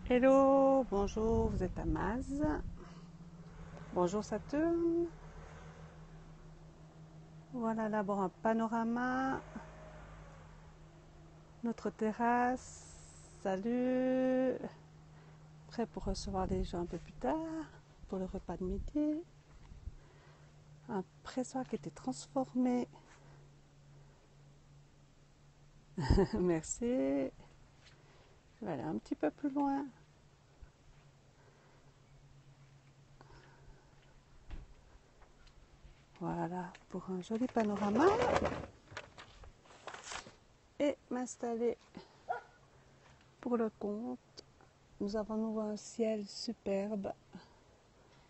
Hello, bonjour, vous êtes à Maz. Bonjour Saturne. Voilà d'abord un panorama. Notre terrasse. Salut. Prêt pour recevoir les gens un peu plus tard pour le repas de midi. Un pressoir qui était transformé. Merci. Je vais aller un petit peu plus loin. Voilà, pour un joli panorama. Et m'installer pour le compte. Nous avons nouveau un ciel superbe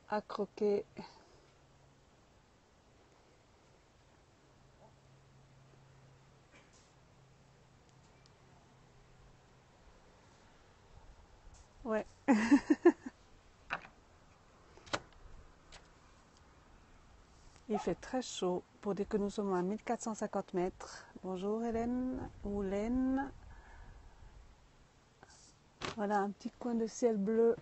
à croquer. Ouais. Il fait très chaud pour dire que nous sommes à 1450 mètres. Bonjour Hélène ou Laine. Voilà un petit coin de ciel bleu.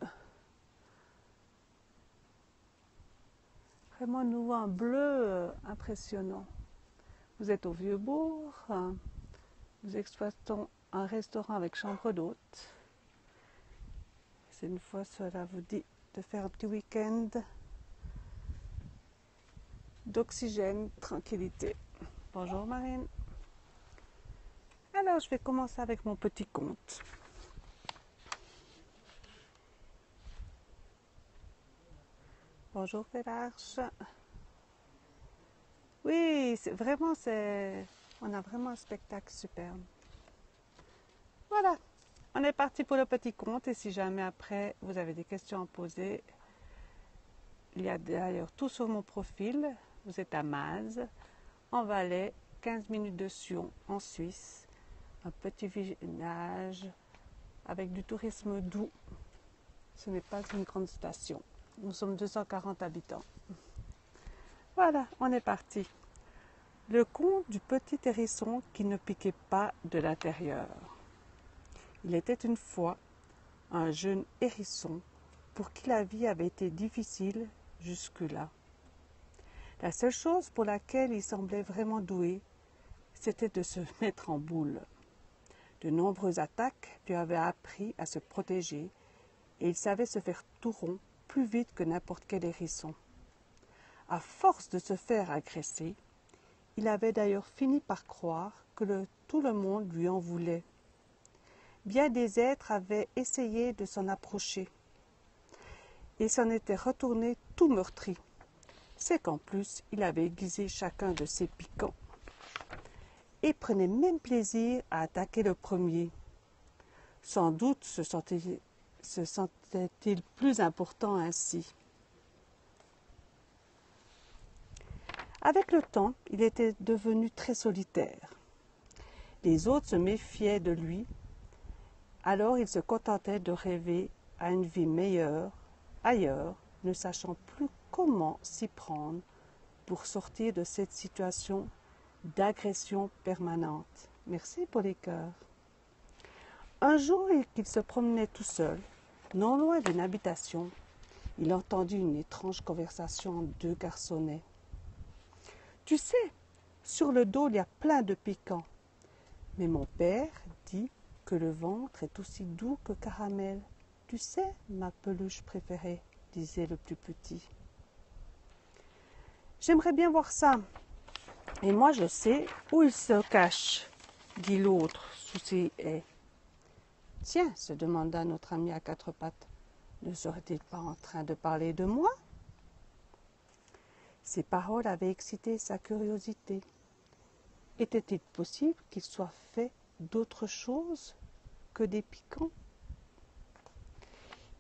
Vraiment nouveau, un bleu impressionnant. Vous êtes au Vieux-Bourg. Nous exploitons un restaurant avec chambre d'hôte. C'est une fois cela vous dit de faire un petit week-end d'oxygène, tranquillité. Bonjour Marine. Alors je vais commencer avec mon petit conte. Bonjour Félarche. Oui, on a vraiment un spectacle superbe. Voilà, on est parti pour le petit conte et si jamais après vous avez des questions à poser, il y a d'ailleurs tout sur mon profil. Vous êtes à Maz, en Valais, 15 minutes de Sion, en Suisse. Un petit village avec du tourisme doux. Ce n'est pas une grande station. Nous sommes 240 habitants. Voilà, on est parti. Le conte du petit hérisson qui ne piquait pas de l'intérieur. Il était une fois un jeune hérisson pour qui la vie avait été difficile jusque-là. La seule chose pour laquelle il semblait vraiment doué, c'était de se mettre en boule. De nombreuses attaques lui avaient appris à se protéger et il savait se faire tout rond plus vite que n'importe quel hérisson. À force de se faire agresser, il avait d'ailleurs fini par croire que tout le monde lui en voulait. Bien des êtres avaient essayé de s'en approcher et s'en étaient retournés tout meurtris. C'est qu'en plus, il avait aiguisé chacun de ses piquants et prenait même plaisir à attaquer le premier. Sans doute se sentait-il plus important ainsi. Avec le temps, il était devenu très solitaire. Les autres se méfiaient de lui, alors il se contentait de rêver à une vie meilleure, ailleurs, ne sachant plus comment s'y prendre pour sortir de cette situation d'agression permanente. Merci pour les cœurs. Un jour qu'il se promenait tout seul, non loin d'une habitation, il entendit une étrange conversation entre deux garçonnets. « Tu sais, sur le dos il y a plein de piquants, mais mon père dit que le ventre est aussi doux que caramel. Tu sais, ma peluche préférée, disait le plus petit. J'aimerais bien voir ça. Et moi je sais où il se cache, dit l'autre sous ses haies. Tiens, se demanda notre ami à quatre pattes, ne serait-il pas en train de parler de moi? Ces paroles avaient excité sa curiosité. Était-il possible qu'il soit fait d'autre chose que des piquants?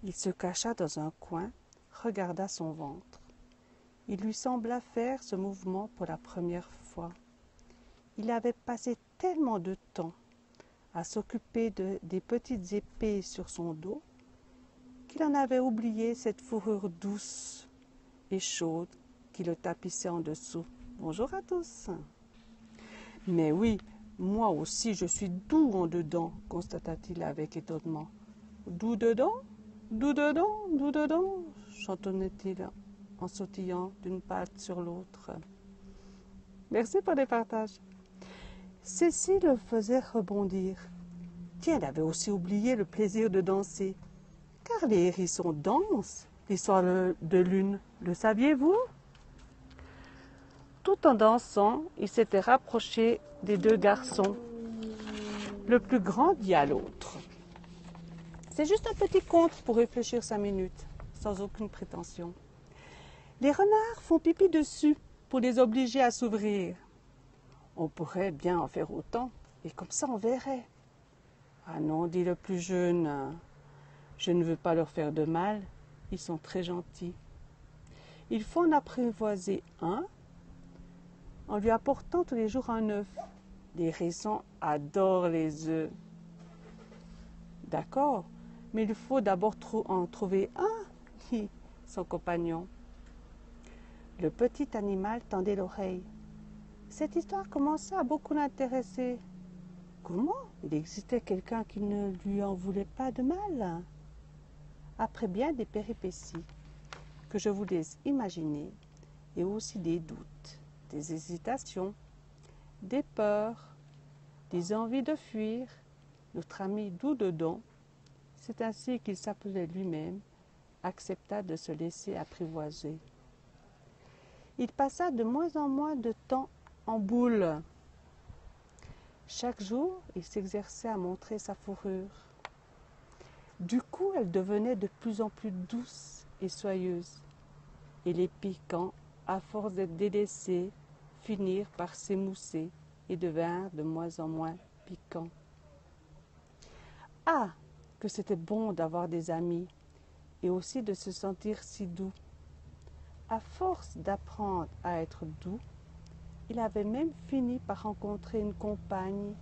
Il se cacha dans un coin, regarda son ventre. Il lui sembla faire ce mouvement pour la première fois. Il avait passé tellement de temps à s'occuper des petites épées sur son dos qu'il en avait oublié cette fourrure douce et chaude qui le tapissait en dessous. Bonjour à tous. Mais oui, moi aussi je suis doux en dedans, constata-t-il avec étonnement. Doux dedans, doux dedans, doux dedans, chantonnait-il en sautillant d'une patte sur l'autre. Merci pour les partages. Cécile le faisait rebondir. Tiens, elle avait aussi oublié le plaisir de danser. Car les hérissons dansent les soirs de lune, le saviez-vous? Tout en dansant, il s'était rapproché des deux garçons. Le plus grand dit à l'autre. C'est juste un petit conte pour réfléchir 5 minutes, sans aucune prétention. Les renards font pipi dessus pour les obliger à s'ouvrir. On pourrait bien en faire autant, et comme ça on verrait. Ah non, dit le plus jeune, je ne veux pas leur faire de mal, ils sont très gentils. Il faut en apprivoiser un en lui apportant tous les jours un œuf. Les hérissons adorent les œufs. D'accord, mais il faut d'abord en trouver un, dit son compagnon. Le petit animal tendait l'oreille. Cette histoire commençait à beaucoup l'intéresser. Comment? Il existait quelqu'un qui ne lui en voulait pas de mal. Après bien des péripéties que je vous laisse imaginer, et aussi des doutes, des hésitations, des peurs, des envies de fuir, notre ami doux dedans, c'est ainsi qu'il s'appelait lui-même, accepta de se laisser apprivoiser. Il passa de moins en moins de temps en boule. Chaque jour, il s'exerçait à montrer sa fourrure. Du coup, elle devenait de plus en plus douce et soyeuse, et les piquants, à force d'être délaissés, finirent par s'émousser et devinrent de moins en moins piquants. Ah, que c'était bon d'avoir des amis, et aussi de se sentir si doux. À force d'apprendre à être doux, il avait même fini par rencontrer une compagne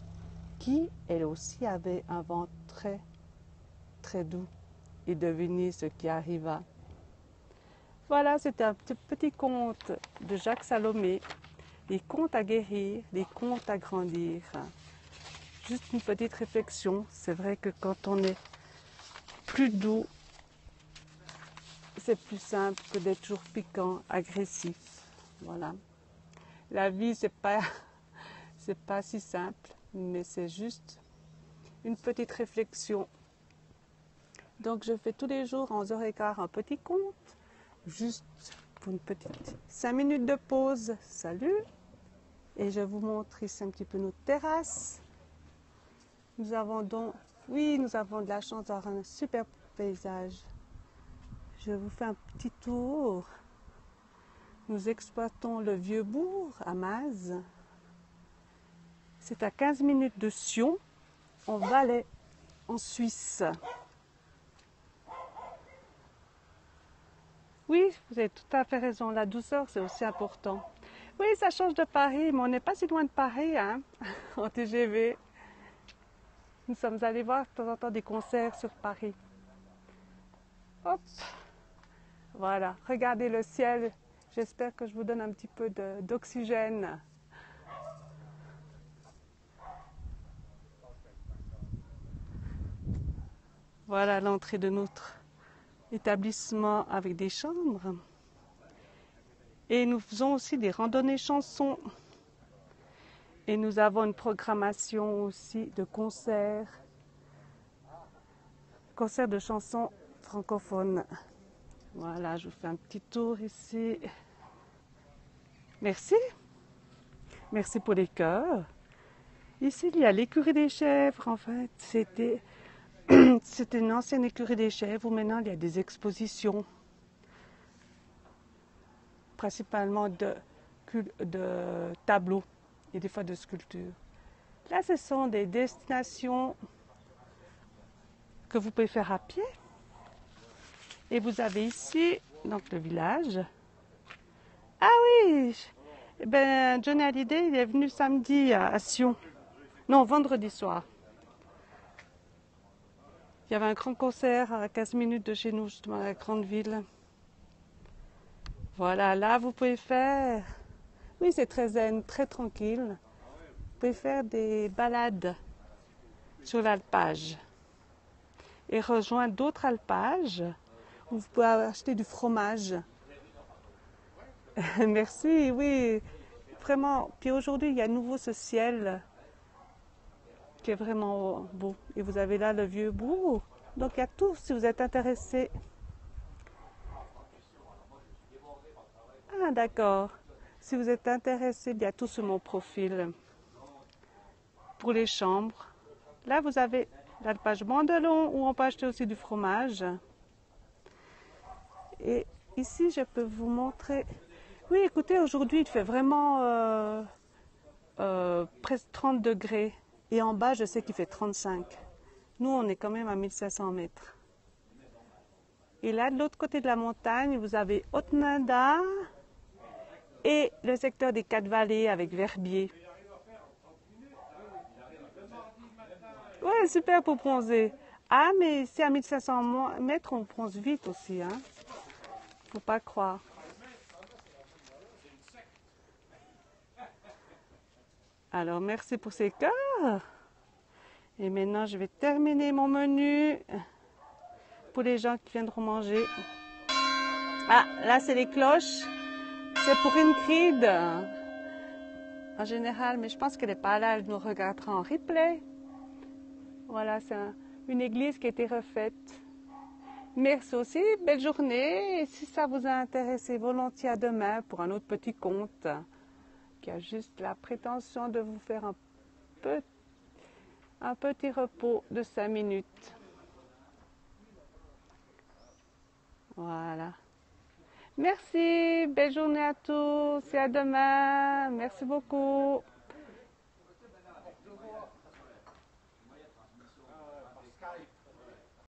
qui, elle aussi, avait un ventre très, très doux. Et devinez ce qui arriva. Voilà, c'était un petit conte de Jacques Salomé. Les contes à guérir, les contes à grandir. Juste une petite réflexion. C'est vrai que quand on est plus doux, c'est plus simple que d'être toujours piquant, agressif. Voilà. La vie, c'est pas si simple, mais c'est juste une petite réflexion. Donc, je fais tous les jours en 11h15 un petit conte, juste pour une petite 5 minutes de pause. Salut! Et je vous montre ici un petit peu notre terrasse. Nous avons de la chance d'avoir un super paysage. Je vous fais un petit tour. Nous exploitons le vieux bourg à Maz. C'est à 15 minutes de Sion, en Valais, en Suisse. Oui, vous avez tout à fait raison. La douceur, c'est aussi important. Oui, ça change de Paris, mais on n'est pas si loin de Paris, hein, en TGV. Nous sommes allés voir de temps en temps des concerts sur Paris. Hop, voilà, regardez le ciel. J'espère que je vous donne un petit peu d'oxygène. Voilà l'entrée de notre établissement avec des chambres. Et nous faisons aussi des randonnées chansons. Et nous avons une programmation aussi de concerts de chansons francophones. Voilà, je vous fais un petit tour ici. Merci. Merci pour les cœurs. Ici, il y a l'écurie des chèvres, en fait. C'était une ancienne écurie des chèvres où maintenant il y a des expositions, principalement de tableaux et des fois de sculptures. Là, ce sont des destinations que vous pouvez faire à pied. Et vous avez ici, donc le village. Ah oui, Johnny Hallyday, il est venu samedi à Sion. Non, vendredi soir. Il y avait un grand concert à 15 minutes de chez nous, justement, à la grande ville. Voilà, là, vous pouvez faire... Oui, c'est très zen, très tranquille. Vous pouvez faire des balades sur l'alpage. et rejoindre d'autres alpages. Vous pouvez acheter du fromage. Merci, oui, vraiment. Puis aujourd'hui, il y a à nouveau ce ciel qui est vraiment beau. Et vous avez là le vieux bourg. Donc il y a tout si vous êtes intéressé. Ah d'accord. Si vous êtes intéressé, il y a tout sur mon profil. Pour les chambres. Là, vous avez l'alpage Bandelon où on peut acheter aussi du fromage. Et ici, je peux vous montrer. Oui, écoutez, aujourd'hui, il fait vraiment presque 30 degrés. Et en bas, je sais qu'il fait 35. Nous, on est quand même à 1500 mètres. Et là, de l'autre côté de la montagne, vous avez Haute-Nanda et le secteur des Quatre Vallées avec Verbier. Ouais, super pour bronzer. Ah, mais c'est à 1500 mètres, on bronze vite aussi, hein. Faut pas croire. Alors, merci pour ces cœurs. Et maintenant, je vais terminer mon menu pour les gens qui viendront manger. Ah, là, c'est les cloches. C'est pour Ingrid. En général, mais je pense qu'elle n'est pas là. Elle nous regardera en replay. Voilà, c'est une église qui a été refaite. Merci aussi, belle journée. Et si ça vous a intéressé, volontiers à demain pour un autre petit conte qui a juste la prétention de vous faire un petit repos de 5 minutes. Voilà. Merci, belle journée à tous et à demain. Merci beaucoup.